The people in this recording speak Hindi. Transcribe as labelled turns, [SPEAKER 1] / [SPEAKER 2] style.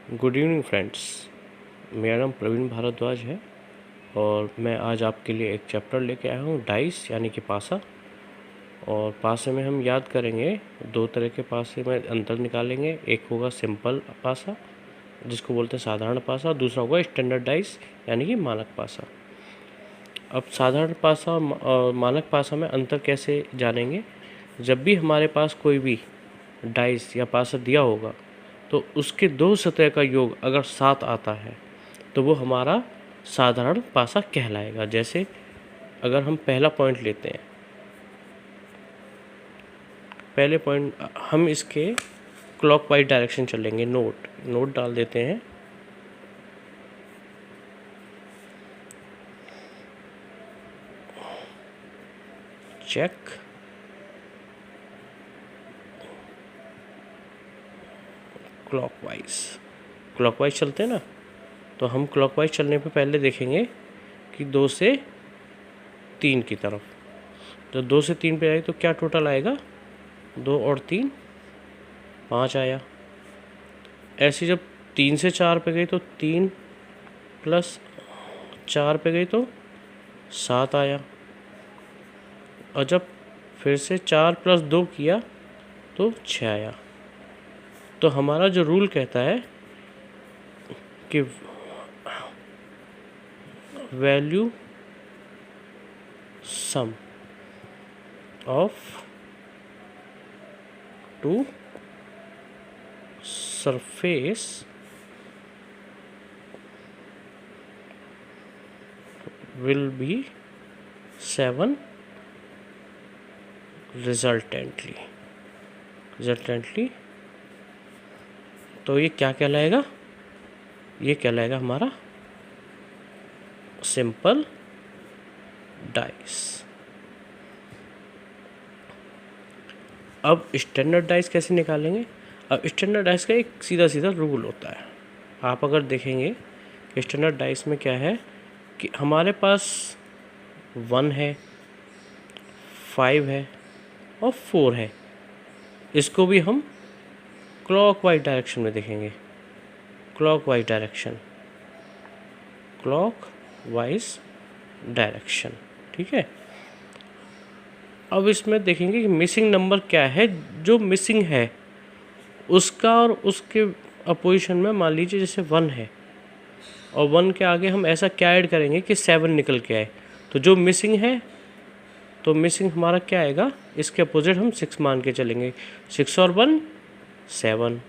[SPEAKER 1] Good evening friends. मेरा नाम प्रवीण भारद्वाज है और मैं आज आपके लिए एक चैप्टर लेके आया हूँ, डाइस यानी कि पासा। और पासे में हम याद करेंगे दो तरह के पासे में अंतर निकालेंगे। एक होगा सिंपल पासा जिसको बोलते हैं साधारण पासा, दूसरा होगा स्टैंडर्ड डाइस यानी कि मानक पासा। अब साधारण पासा और मानक पासा में अंतर कैसे जानेंगे? जब भी हमारे पास कोई भी डाइस या पासा दिया होगा तो उसके दो सतह का योग अगर 7 आता है तो वो हमारा साधारण पासा कहलाएगा। जैसे अगर हम पहला पॉइंट लेते हैं, पहले पॉइंट हम इसके क्लॉकवाइज डायरेक्शन चलेंगे। नोट डाल देते हैं। चेक, क्लॉकवाइज चलते हैं ना, तो हम क्लॉकवाइज चलने पे पहले देखेंगे कि 2 से 3 की तरफ। जब 2 से 3 पे आए तो क्या टोटल आएगा? 2 और 3 5 आया। ऐसे जब 3 से 4 पे गई तो 3 प्लस 4 पे गई तो 7 आया। और जब फिर से 4 प्लस 2 किया तो 6 आया। तो हमारा जो रूल कहता है कि value sum of two surface will be 7 resultantly। तो ये क्या कहलाएगा? ये कहलाएगा हमारा सिंपल डाइस। अब स्टैंडर्ड डाइस कैसे निकालेंगे? अब स्टैंडर्ड डाइस का एक सीधा सीधा रूल होता है। आप अगर देखेंगे स्टैंडर्ड डाइस में क्या है कि हमारे पास 1 है, 5 है और 4 है। इसको भी हम क्लॉकवाइज डायरेक्शन में देखेंगे। क्लॉकवाइज डायरेक्शन, ठीक है। अब इसमें देखेंगे कि मिसिंग नंबर क्या है। जो मिसिंग है उसका और उसके अपोजिशन में मान लीजिए जैसे 1 है और 1 के आगे हम ऐसा क्या ऐड करेंगे कि 7 निकल के आए। तो जो मिसिंग है तो मिसिंग हमारा क्या आएगा? इसके अपोजिट हम 6 मान के चलेंगे। 6 और 1 7।